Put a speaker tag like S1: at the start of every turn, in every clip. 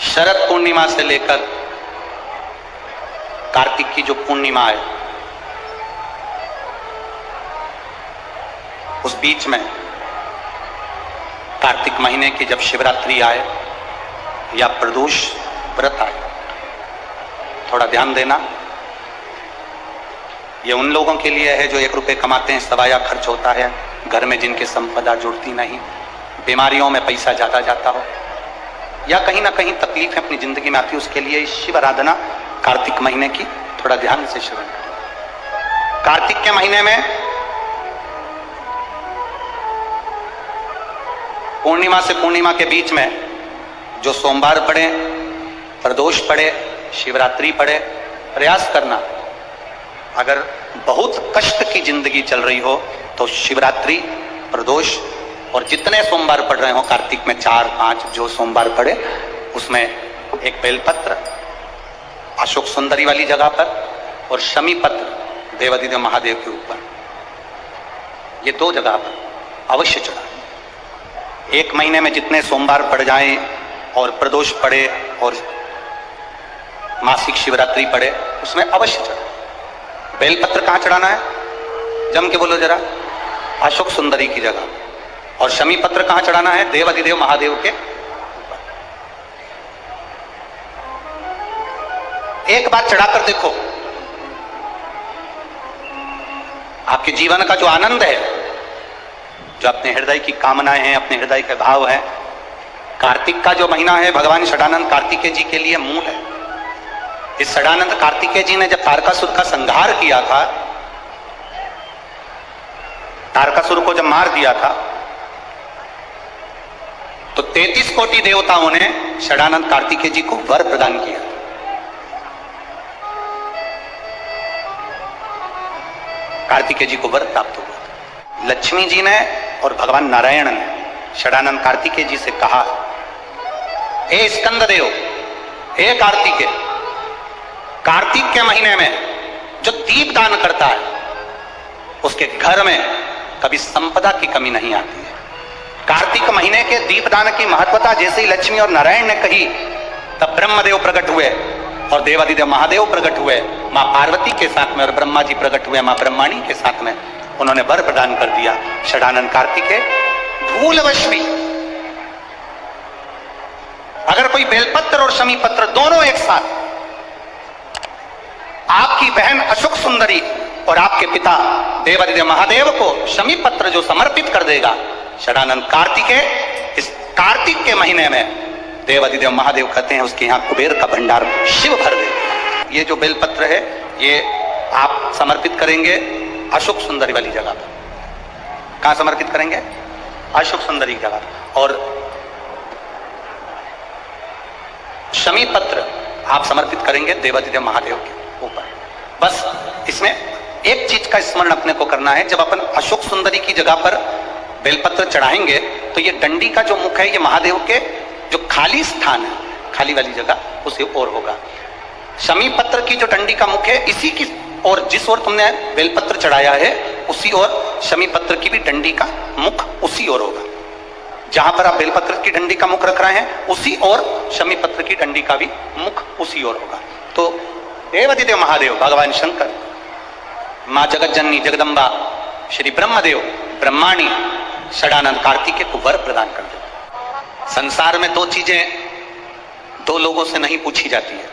S1: शरद पूर्णिमा से लेकर कार्तिक की जो पूर्णिमा है, उस बीच में कार्तिक महीने की जब शिवरात्रि आए या प्रदोष व्रत आए, थोड़ा ध्यान देना। ये उन लोगों के लिए है जो 1 रुपये कमाते हैं, सवाया खर्च होता है, घर में जिनकी संपदा जुड़ती नहीं, बीमारियों में पैसा ज्यादा जाता हो, या कहीं ना कहीं तकलीफें अपनी जिंदगी में आती है, उसके लिए शिव आराधना कार्तिक महीने की थोड़ा ध्यान से श्रवण करें। कार्तिक के महीने में पूर्णिमा से पूर्णिमा के बीच में जो सोमवार पड़े, प्रदोष पड़े, शिवरात्रि पड़े, प्रयास करना। अगर बहुत कष्ट की जिंदगी चल रही हो तो शिवरात्रि, प्रदोष और जितने सोमवार पड़ रहे हो कार्तिक में 4-5 जो सोमवार पड़े, उसमें एक बेलपत्र अशोक सुंदरी वाली जगह पर और शमी पत्र देवादिदेव महादेव के ऊपर, ये 2 जगह पर अवश्य चढ़ाएं। 1 महीने में जितने सोमवार पड़ जाएं और प्रदोष पड़े और मासिक शिवरात्रि पड़े, उसमें अवश्य चढ़ाएं। बेलपत्र कहां चढ़ाना है? जम के बोलो जरा। अशोक सुंदरी की जगह। और शमी पत्र कहां चढ़ाना है? देवादिदेव महादेव के। एक बार चढ़ाकर देखो, आपके जीवन का जो आनंद है, जो अपने हृदय की कामनाएं हैं, अपने हृदय के भाव हैं, कार्तिक का जो महीना है भगवान षडानंद कार्तिकेय जी के लिए मूल है। इस षडानंद कार्तिकेय जी ने जब तारकासुर का संहार किया था, तारकासुर को जब मार दिया था, तो 33 कोटि देवताओं ने षडानंद कार्तिकेय जी को वर प्रदान किया। कार्तिकेय जी को वर प्राप्त हुआ। लक्ष्मी जी ने और भगवान नारायण ने षडानंद कार्तिकेय जी से कहा, हे स्कंद देव, हे कार्तिकेय, कार्तिक के महीने में जो दीप दान करता है उसके घर में कभी संपदा की कमी नहीं आती है। कार्तिक महीने के दीपदान की महत्वता जैसे ही लक्ष्मी और नारायण ने कही, तब ब्रह्मदेव प्रकट हुए और देवादिदेव महादेव प्रकट हुए, मां पार्वती के साथ में, और ब्रह्मा जी प्रकट हुए मां ब्रह्माणी के साथ में। उन्होंने वर प्रदान कर दिया। षडानंद कार्तिकेय भूलवश भी अगर कोई बेलपत्र और शमी पत्र दोनों एक साथ आपकी बहन अशोक सुंदरी और आपके पिता देवादिदेव महादेव को शमी पत्र जो समर्पित कर देगा, षडानंद कार्तिकेय इस कार्तिक के महीने में देवादिदेव महादेव कहते हैं उसके यहां कुबेर का भंडार शिव भर दे। ये जो बेलपत्र है ये आप समर्पित करेंगे अशोक सुंदरी वाली जगह पर। कहां समर्पित करेंगे? अशोक सुंदरी की जगह पर। और शमी पत्र आप समर्पित करेंगे देवादिदेव महादेव के ऊपर। बस इसमें एक चीज का स्मरण अपने को करना है, जब अपन अशोक सुंदरी की जगह पर बेलपत्र चढ़ाएंगे तो ये डंडी का जो मुख है ये महादेव के जो खाली स्थान है, खाली वाली जगह, उसी ओर होगा। शमी पत्र की जो डंडी का मुख है इसी की और जिस ओर तुमने बेलपत्र चढ़ाया है उसी ओर शमी पत्र की भी डंडी का मुख उसी ओर होगा। जहां पर आप बेलपत्र की डंडी का मुख रख रहे हैं उसी ओर शमी पत्र की डंडी का भी मुख उसी ओर होगा। तो देवादिदेव महादेव, भगवान शंकर, मां जगत जननी जगदम्बा, श्री ब्रह्मदेव, ब्रह्माणी षडानंद कार्तिकेय को वर प्रदान कर दो। संसार में 2 चीजें 2 लोगों से नहीं पूछी जाती है।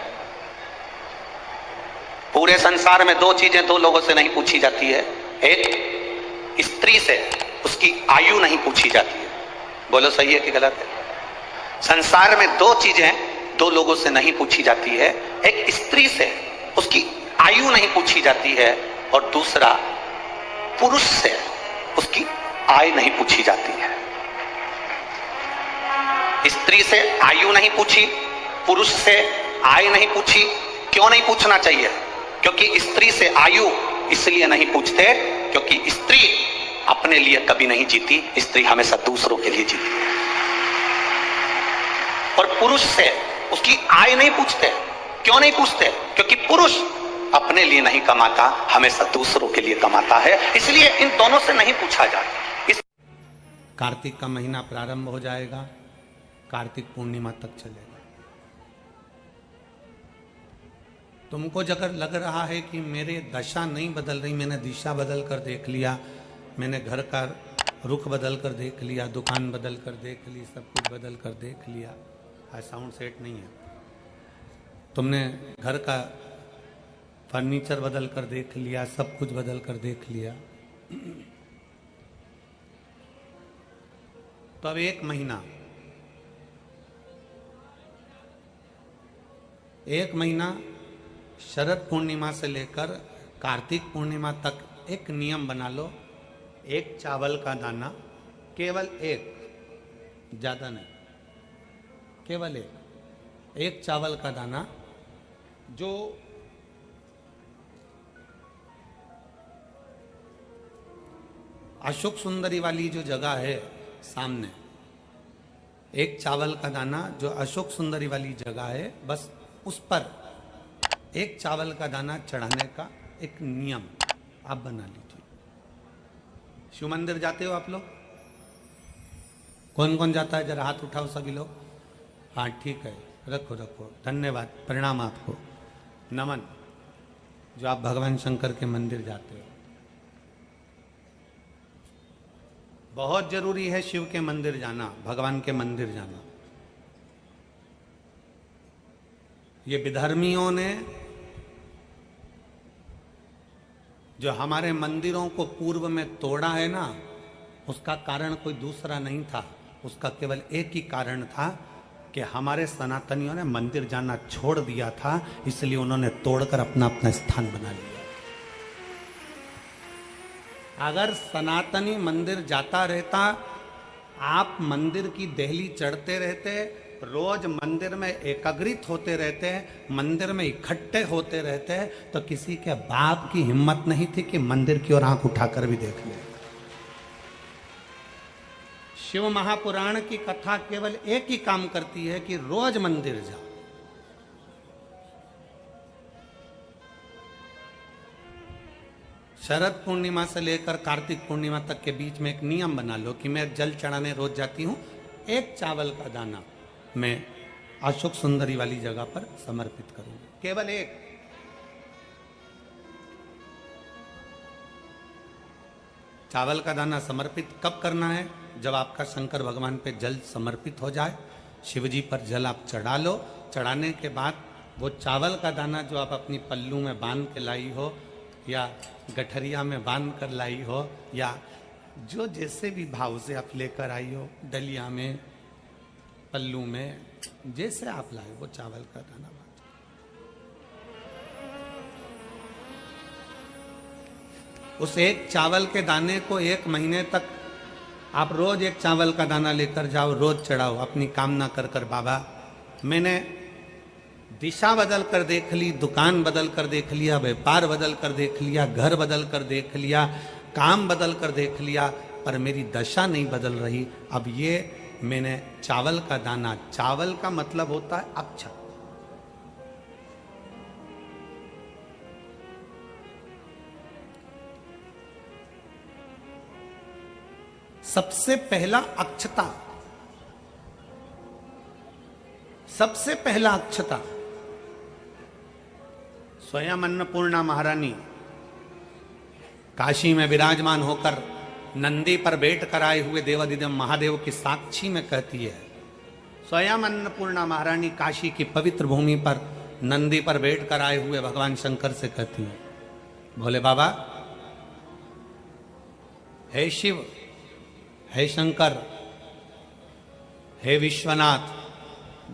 S1: पूरे संसार में 2 चीजें 2 लोगों से नहीं पूछी जाती है। एक, स्त्री से उसकी आयु नहीं पूछी जाती है। बोलो सही है कि गलत है? संसार में 2 चीजें 2 लोगों से नहीं पूछी जाती है। एक, स्त्री से उसकी आयु नहीं पूछी जाती है, और दूसरा, पुरुष से उसकी आय नहीं पूछी जाती है। स्त्री से आयु नहीं पूछी, पुरुष से आय नहीं पूछी। क्यों नहीं पूछना चाहिए? क्योंकि स्त्री से आयु इसलिए नहीं पूछते क्योंकि स्त्री अपने लिए कभी नहीं जीती, स्त्री हमेशा दूसरों के लिए जीती है। और पुरुष से उसकी आय नहीं पूछते। क्यों नहीं पूछते? क्योंकि पुरुष अपने लिए नहीं कमाता, हमेशा दूसरों के लिए कमाता है, इसलिए इन दोनों से नहीं पूछा जाता। कार्तिक का महीना प्रारंभ हो जाएगा, कार्तिक पूर्णिमा तक चलेगा। तुमको अगर लग रहा है कि मेरे दशा नहीं बदल रही, मैंने दिशा बदल कर देख लिया, मैंने घर का रुख बदल कर देख लिया, दुकान बदल कर देख ली, सब कुछ बदल कर देख लिया, साउंड सेट नहीं है, तुमने घर का फर्नीचर बदल कर देख लिया, सब कुछ बदल कर देख लिया, तो अब एक महीना शरद पूर्णिमा से लेकर कार्तिक पूर्णिमा तक एक नियम बना लो, एक चावल का दाना, केवल एक, ज्यादा नहीं, केवल एक चावल का दाना, जो अशोक सुंदरी वाली जो जगह है सामने, एक चावल का दाना जो अशोक सुंदरी वाली जगह है, बस उस पर एक चावल का दाना चढ़ाने का एक नियम आप बना लीजिए। शिव मंदिर जाते हो आप लोग? कौन कौन जाता है? जरा हाथ उठाओ सभी लोग। हाँ ठीक है, रखो रखो, धन्यवाद, प्रणाम आपको, नमन, जो आप भगवान शंकर के मंदिर जाते हो। बहुत जरूरी है शिव के मंदिर जाना, भगवान के मंदिर जाना। ये विधर्मियों ने जो हमारे मंदिरों को पूर्व में तोड़ा है ना, उसका कारण कोई दूसरा नहीं था, उसका केवल एक ही कारण था कि हमारे सनातनियों ने मंदिर जाना छोड़ दिया था, इसलिए उन्होंने तोड़कर अपना अपना स्थान बना लिया। अगर सनातनी मंदिर जाता रहता, आप मंदिर की देहली चढ़ते रहते, रोज मंदिर में एकाग्रित होते रहते, मंदिर में इकट्ठे होते रहते, तो किसी के बाप की हिम्मत नहीं थी कि मंदिर की ओर आंख उठाकर भी देख ले। शिव महापुराण की कथा केवल एक ही काम करती है कि रोज मंदिर जाओ। शरद पूर्णिमा से लेकर कार्तिक पूर्णिमा तक के बीच में एक नियम बना लो कि मैं जल चढ़ाने रोज जाती हूं, एक चावल का दाना मैं अशोक सुंदरी वाली जगह पर समर्पित करूंगी, केवल एक। चावल का दाना समर्पित कब करना है? जब आपका शंकर भगवान पे जल समर्पित हो जाए, शिवजी पर जल आप चढ़ा लो, चढ़ाने के बाद वो चावल का दाना जो आप अपनी पल्लू में बांध के लाई हो, या गठरिया में बांध कर लाई हो, या जो जैसे भी भाव से आप लेकर आई हो, डलिया में, पल्लू में, जैसे आप लाए वो चावल का दाना बांध। उस एक चावल के दाने को एक महीने तक आप रोज एक चावल का दाना लेकर जाओ, रोज चढ़ाओ, अपनी कामना कर कर, बाबा मैंने दिशा बदल कर देख ली, दुकान बदल कर देख लिया, व्यापार बदल कर देख लिया, घर बदल कर देख लिया, काम बदल कर देख लिया, पर मेरी दशा नहीं बदल रही। अब ये मैंने चावल का दाना, चावल का मतलब होता है अक्षत, सबसे पहला अक्षता, सबसे पहला अक्षता स्वयं अन्नपूर्णा महारानी काशी में विराजमान होकर नंदी पर बैठ कर आए हुए देवाधिदेव महादेव की साक्षी में कहती है। स्वयं अन्नपूर्णा महारानी काशी की पवित्र भूमि पर नंदी पर बैठ कर आए हुए भगवान शंकर से कहती है, भोले बाबा, हे शिव, हे शंकर, हे विश्वनाथ,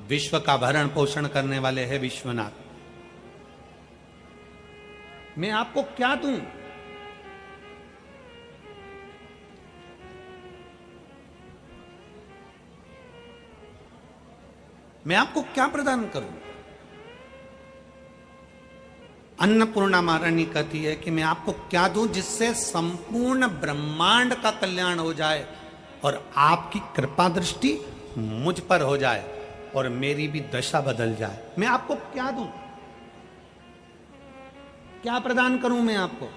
S1: विश्व का भरण पोषण करने वाले हे विश्वनाथ, मैं आपको क्या दूं? मैं आपको क्या प्रदान करूं? अन्नपूर्णा महारानी कहती है कि मैं आपको क्या दूं जिससे संपूर्ण ब्रह्मांड का कल्याण हो जाए और आपकी कृपा दृष्टि मुझ पर हो जाए और मेरी भी दशा बदल जाए। मैं आपको क्या दूं? क्या प्रदान करूं मैं आपको?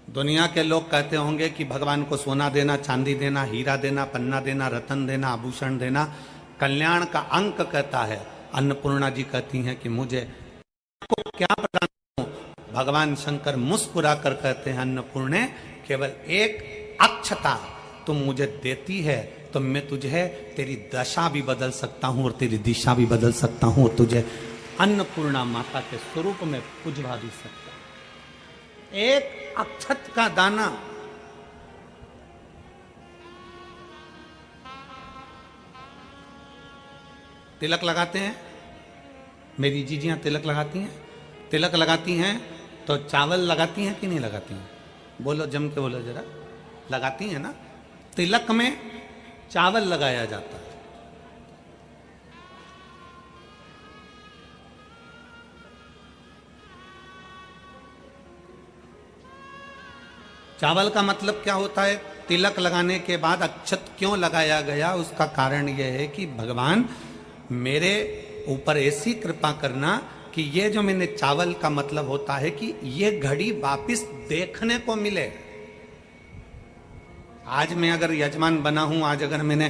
S1: दुनिया के लोग कहते होंगे कि भगवान को सोना देना, चांदी देना, हीरा देना, पन्ना देना, रतन देना, आभूषण देना कल्याण का अंक कहता है। अन्नपूर्णा जी कहती हैं कि मुझे क्या प्रदान करूं? भगवान शंकर मुस्कुरा कर कहते हैं अन्नपूर्णे, केवल एक अक्षता तुम मुझे देती है तो मैं तुझे तेरी दशा भी बदल सकता हूं और तेरी दिशा भी बदल सकता हूं और तुझे अन्नपूर्णा माता के स्वरूप में पुजवा भी सकता हूं। एक अक्षत का दाना, तिलक लगाते हैं, मेरी जीजियां तिलक लगाती हैं, तिलक लगाती हैं तो चावल लगाती हैं कि नहीं लगाती हैं? बोलो, जम के बोलो जरा। लगाती हैं ना? तिलक में चावल लगाया जाता है। चावल का मतलब क्या होता है? तिलक लगाने के बाद अक्षत क्यों लगाया गया? उसका कारण यह है कि भगवान मेरे ऊपर ऐसी कृपा करना कि ये जो मैंने चावल का मतलब होता है कि ये घड़ी वापिस देखने को मिले। आज मैं अगर यजमान बना हूं, आज अगर मैंने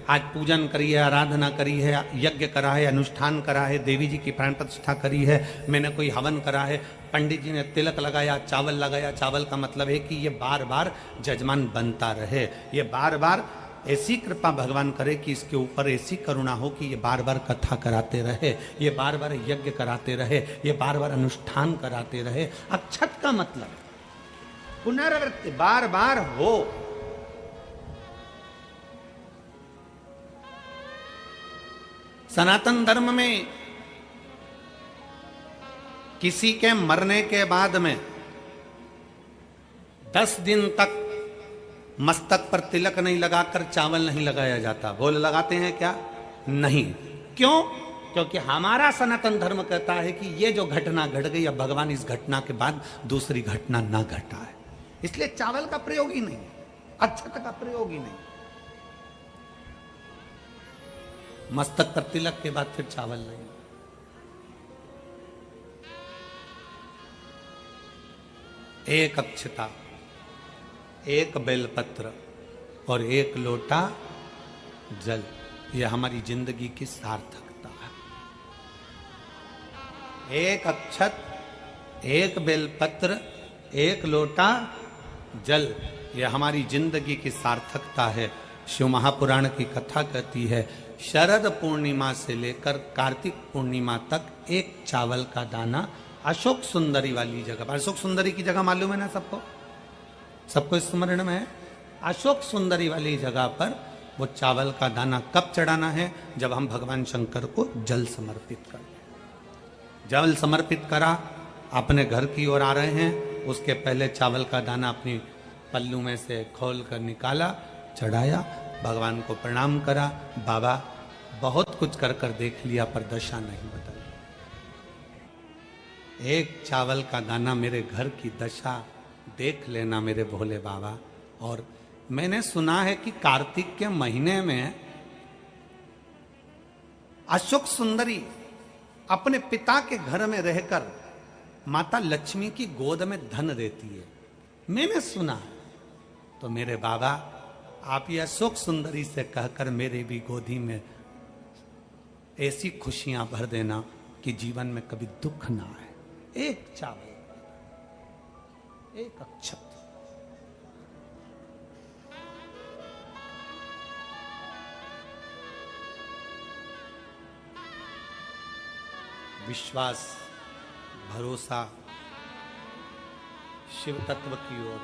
S1: आज पूजन करी है, आराधना करी है, यज्ञ करा है, अनुष्ठान करा है, देवी जी की प्राण प्रतिष्ठा करी है, मैंने कोई हवन करा है, पंडित जी ने तिलक लगाया, चावल लगाया। चावल का मतलब है कि ये बार बार जजमान बनता रहे, ये बार बार ऐसी कृपा भगवान करे कि इसके ऊपर ऐसी करुणा हो कि ये बार बार कथा कराते रहे, ये बार बार यज्ञ कराते रहे, ये बार बार अनुष्ठान कराते रहे। अक्षत का मतलब पुनरावृत्ति, बार बार हो। सनातन धर्म में किसी के मरने के बाद में 10 दिन तक मस्तक पर तिलक नहीं लगाकर चावल नहीं लगाया जाता। बोल, लगाते हैं क्या? नहीं। क्यों? क्योंकि हमारा सनातन धर्म कहता है कि ये जो घटना घट गई, अब भगवान इस घटना के बाद दूसरी घटना ना घटाए, इसलिए चावल का प्रयोग ही नहीं, अक्षत का प्रयोग ही नहीं। मस्तक पर तिलक के बाद फिर चावल नहीं। एक अक्षता, एक बेलपत्र और एक लोटा जल, यह हमारी जिंदगी की सार्थकता है। एक अक्षत, एक बेलपत्र, एक लोटा जल, यह हमारी जिंदगी की सार्थकता है। शिव महापुराण की कथा कहती है, शरद पूर्णिमा से लेकर कार्तिक पूर्णिमा तक एक चावल का दाना अशोक सुंदरी वाली जगह पर, अशोक सुंदरी की जगह मालूम है ना सबको? सबको स्मरण में है? अशोक सुंदरी वाली जगह पर वो चावल का दाना कब चढ़ाना है? जब हम भगवान शंकर को जल समर्पित कर, जल समर्पित करा, अपने घर की ओर आ रहे हैं, उसके पहले चावल का दाना अपनी पल्लू में से खोल कर निकाला, चढ़ाया, भगवान को प्रणाम करा। बाबा बहुत कुछ कर कर देख लिया पर दशा नहीं बदली। एक चावल का दाना मेरे घर की दशा देख लेना मेरे भोले बाबा। और मैंने सुना है कि कार्तिक के महीने में अशोक सुंदरी अपने पिता के घर में रहकर माता लक्ष्मी की गोद में धन देती है, मैंने सुना है। तो मेरे बाबा आप ये अशोक सुंदरी से कहकर मेरे भी गोदी में ऐसी खुशियां भर देना कि जीवन में कभी दुख ना आए। एक चावल, एक अक्षत, विश्वास, भरोसा शिव तत्व की ओर।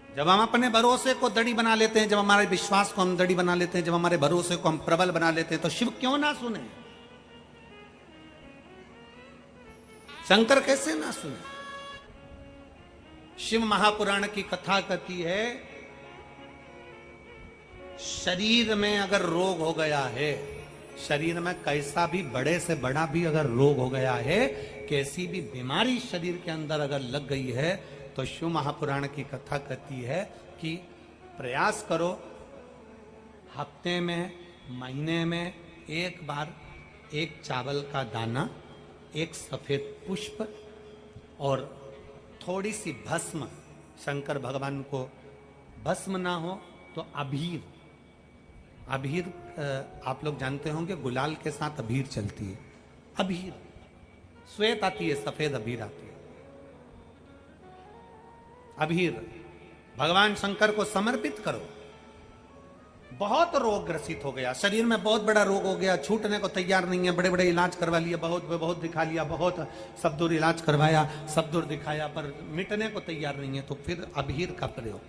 S1: जब हम अपने भरोसे को दड़ी बना लेते हैं, जब हमारे विश्वास को हम दड़ी बना लेते हैं, जब हमारे भरोसे को हम प्रबल बना लेते हैं, तो शिव क्यों ना सुने? शंकर कैसे ना सुने? शिव महापुराण की कथा कहती है, शरीर में अगर रोग हो गया है, शरीर में कैसा भी बड़े से बड़ा भी अगर रोग हो गया है, कैसी भी बीमारी शरीर के अंदर अगर लग गई है, तो शिव महापुराण की कथा कहती है कि प्रयास करो, हफ्ते में, महीने में एक बार एक चावल का दाना, एक सफेद पुष्प और थोड़ी सी भस्म, शंकर भगवान को भस्म ना हो तो अबीर, अबीर आप लोग जानते होंगे गुलाल के साथ अबीर चलती है, अबीर, श्वेत आती है, सफेद अबीर आती है। अबीर भगवान शंकर को समर्पित करो। बहुत रोग ग्रसित हो गया, शरीर में बहुत बड़ा रोग हो गया, छूटने को तैयार नहीं है, बड़े बड़े इलाज करवा लिया, बहुत दिखा लिया, बहुत सब दूर इलाज करवाया, सब दूर दिखाया, पर मिटने को तैयार नहीं है। तो फिर अबीर का प्रयोग,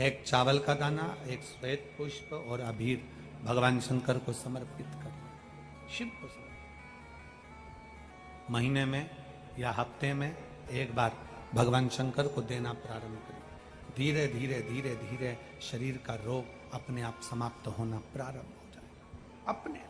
S1: एक चावल का दाना, एक श्वेत पुष्प और अबीर भगवान शंकर को समर्पित कर, शिव को समर्पित। महीने में या हफ्ते में एक बार भगवान शंकर को देना प्रारंभ करें। धीरे धीरे धीरे धीरे शरीर का रोग अपने आप समाप्त होना प्रारंभ हो जाए अपने।